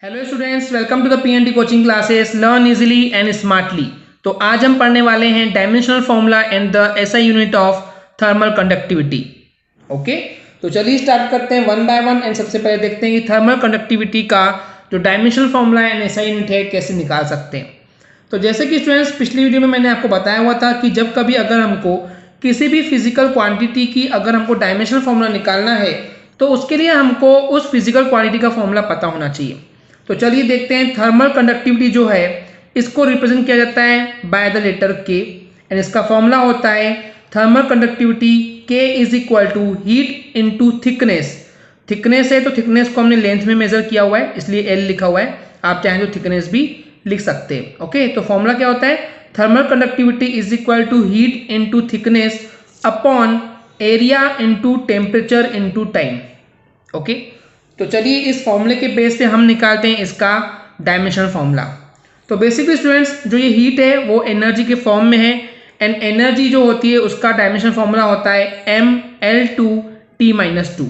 Hello students, welcome to the PNT coaching classes learn easily and smartly. तो आज हम पढ़ने वाले हैं dimensional formula and the SI unit of thermal conductivity. Okay, तो चलिए स्टार्ट करते हैं वन बाय वन एंड सबसे पहले देखते हैं कि थर्मल कंडक्टिविटी का जो dimensional formula and SI unit है कैसे निकाल सकते हैं। तो जैसे कि स्टूडेंट्स पिछली वीडियो में मैंने आपको बताया हुआ था कि जब कभी अगर हमको किसी भी फिजिकल क्वांटिटी की अगर हमको डायमेंशनल फॉर्मूला निकालना है तो उसके लिए हमको उस फिजिकल क्वांटिटी का फॉर्मूला पता होना चाहिए। तो चलिए देखते हैं थर्मल कंडक्टिविटी जो है इसको रिप्रेजेंट किया जाता है by the letter K and इसका फॉर्मूला होता है thermal conductivity K is equal to heat into thickness. Thickness है तो थिकनेस को हमने लेंथ में मेजर किया हुआ है इसलिए एल लिखा हुआ है, आप चाहें तो थिकनेस भी लिख सकते हैं। ओके, तो फॉर्मूला क्या होता है thermal conductivity is equal to heat into thickness upon area into temperature into time. Okay, तो चलिए इस फॉर्मूले के बेस पे हम निकालते हैं इसका डायमेंशनल फॉर्मूला। तो बेसिकली स्टूडेंट्स जो ये हीट है वो एनर्जी के फॉर्म में है एंड एनर्जी जो होती है उसका डायमेंशनल फॉर्मूला होता है mL2T-2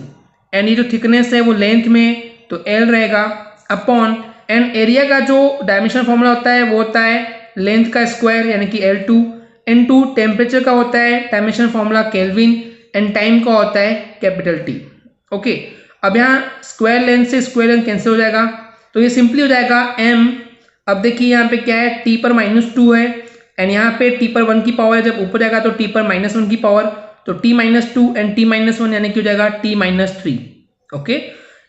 एंड ये जो थिकनेस है वो लेंथ में तो L रहेगा अपॉन एंड एरिया का जो डायमेंशनल फॉर्मूला होता है वो होता है लेंथ का स्क्वायर यानी कि L2 इनटू टेम्परेचर का होता है dimensional formula kelvin and time का होता है कैपिटल T। ओके, अब यहाँ स्क्वायर लेंथ से स्क्वायर लेंथ कैंसिल हो जाएगा तो ये सिंपली हो जाएगा m। अब देखिए यहाँ पे क्या है t पर -2 है एंड यहाँ पे t पर 1 की पावर है, जब ऊपर जाएगा तो t पर -1 की पावर तो t-2 एंड t-1 यानी कि हो जाएगा t-3। ओके,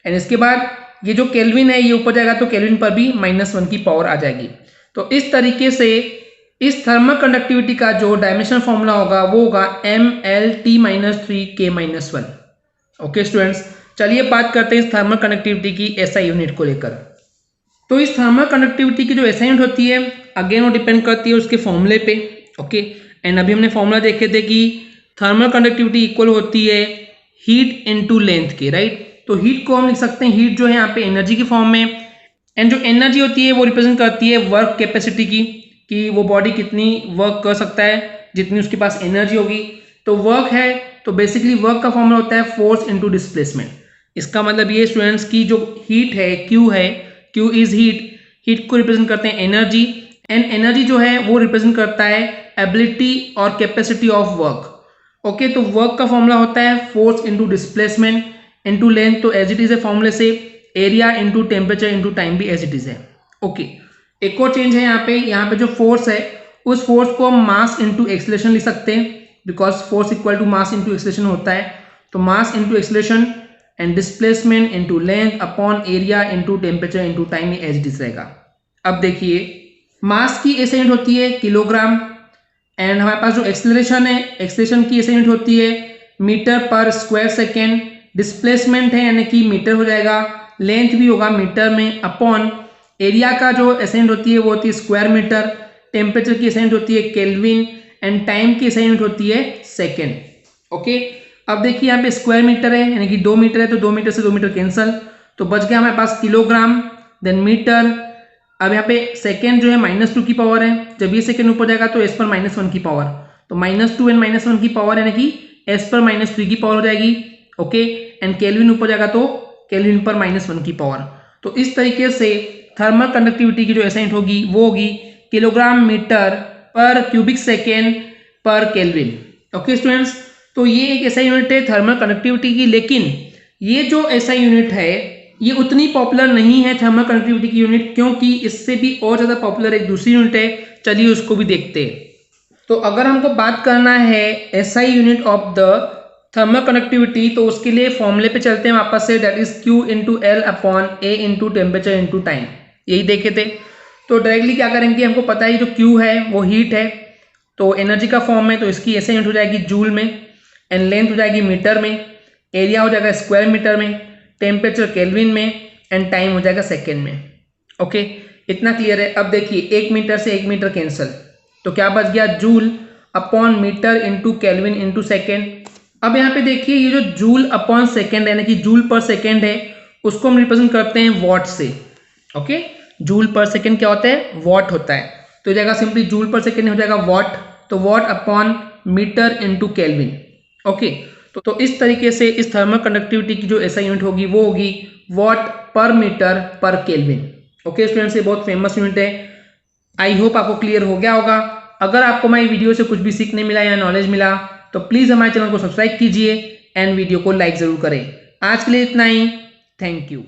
एंड इसके बाद ये जो केल्विन है ये ऊपर जाएगा तो केल्विन पर भी -1 की पावर आ जाएगी। तो इस तरीके से इस थर्मल कंडक्टिविटी का जो डायमेंशनल फॉर्मूला होगा वो होगा mL-T-3K-1। ओके स्टूडेंट्स, चलिए बात करते हैं इस थर्मल कनेक्टिविटी की एसआई यूनिट को लेकर। तो इस थर्मल कनेक्टिविटी की जो एसआई यूनिट होती है अगेन वो डिपेंड करती है उसके फॉर्मूले पे। ओके, एंड अभी हमने फॉर्मूला देखे थे कि थर्मल कंडक्टिविटी इक्वल होती है हीट इनटू लेंथ के, राइट। तो हीट को हम लिख सकते हैं, हीट जो है यहाँ पे एनर्जी की फॉर्म में एंड जो एनर्जी होती है वो रिप्रेजेंट करती है वर्क कैपेसिटी की कि वो बॉडी कितनी वर्क कर सकता है जितनी उसके पास एनर्जी होगी। तो वर्क है तो बेसिकली वर्क का फॉर्मूला होता है फोर्स इनटू डिस्प्लेसमेंट। इसका मतलब ये स्टूडेंट्स की जो हीट है Q है, Q इज हीट, हीट को रिप्रेजेंट करते हैं एनर्जी एंड एनर्जी जो है वो रिप्रेजेंट करता है एबिलिटी और कैपेसिटी ऑफ वर्क। ओके, तो वर्क का फॉर्मूला होता है force into displacement into length, तो एज इट इज है फॉर्मूले से area into temperature into time भी एज इट इज है। ओके, एक और चेंज है यहाँ पे जो फोर्स है उस फोर्स को हम मास इनटू एक्सेलरेशन लिख सकते हैं because force equal to mass into acceleration होता है। तो mass into acceleration and displacement into length upon area into temperature into time as it is रहेगा। अब देखिए मास की एसआई यूनिट होती है किलोग्राम एंड हमारे पास जो एक्सेलरेशन है एक्सेलरेशन की एसआई यूनिट होती है मीटर पर स्क्वायर सेकेंड। डिस्प्लेसमेंट है यानी कि मीटर हो जाएगा, लेंथ भी होगा मीटर में अपॉन एरिया का जो एसआई यूनिट होती है वो होती है स्क्वायर मीटर, टेम्परेचर की एसआई यूनिट होती है केल्विन एंड टाइम की एसआई यूनिट होती है सेकेंड। ओके, अब देखिए यहाँ पे स्क्वायर मीटर है यानी कि 2 मीटर है तो 2 मीटर से 2 मीटर कैंसल तो बच गया हमारे पास किलोग्राम देन मीटर। अब यहाँ पे सेकेंड जो है -2 की पावर है, जब ये सेकेंड ऊपर जाएगा तो एस पर -1 की पावर तो -2 एंड -1 की पावर यानी कि एस पर -3 की पावर हो जाएगी। ओके, एंड केल्विन ऊपर जाएगा तो केल्विन पर -1 की पावर। तो इस तरीके से थर्मल कंडक्टिविटी की जो एसआई यूनिट होगी वो होगी किलोग्राम मीटर पर क्यूबिक सेकेंड पर केल्विन। ओके स्टूडेंट्स, तो ये एक एसआई यूनिट है थर्मल कंडक्टिविटी की, लेकिन ये जो एसआई यूनिट है ये उतनी पॉपुलर नहीं है थर्मल कंडक्टिविटी की यूनिट, क्योंकि इससे भी और ज़्यादा पॉपुलर एक दूसरी यूनिट है। चलिए उसको भी देखते हैं। तो अगर हमको बात करना है SI unit of the thermal conductivity तो उसके लिए फॉर्मूले पे चलते हैं वापस से, that is Q into L upon A into temperature into time, यही देखे थे। तो डायरेक्टली क्या करेंगे, हमको पता है जो Q है वो हीट है तो एनर्जी का फॉर्म है तो इसकी एसआई यूनिट हो जाएगी जूल में एंड लेंथ हो जाएगी मीटर में, एरिया हो जाएगा स्क्वायर मीटर में, टेम्परेचर केल्विन में एंड टाइम हो जाएगा सेकेंड में। ओके, इतना क्लियर है। अब देखिए 1 मीटर से 1 मीटर कैंसिल तो क्या बच गया joule upon metre into kelvin into second. अब यहाँ पे देखिए ये जो जूल अपॉन सेकेंड यानी कि जूल पर सेकेंड है उसको हम रिप्रेजेंट करते हैं वॉट से। ओके, जूल पर सेकेंड क्या होता है, वॉट होता है, तो हो जाएगा सिंपली जूल पर सेकेंड हो जाएगा वॉट, तो watt upon metre into kelvin. Okay, तो इस तरीके से इस थर्मल कंडक्टिविटी की जो एसआई यूनिट होगी वो होगी वॉट पर मीटर पर केल्विन। ओके स्टूडेंट्स, ये बहुत फेमस यूनिट है। आई होप आपको क्लियर हो गया होगा। अगर आपको हमारी वीडियो से कुछ भी सीखने मिला या नॉलेज मिला तो प्लीज़ हमारे चैनल को सब्सक्राइब कीजिए एंड वीडियो को लाइक ज़रूर करें। आज के लिए इतना ही। Thank you.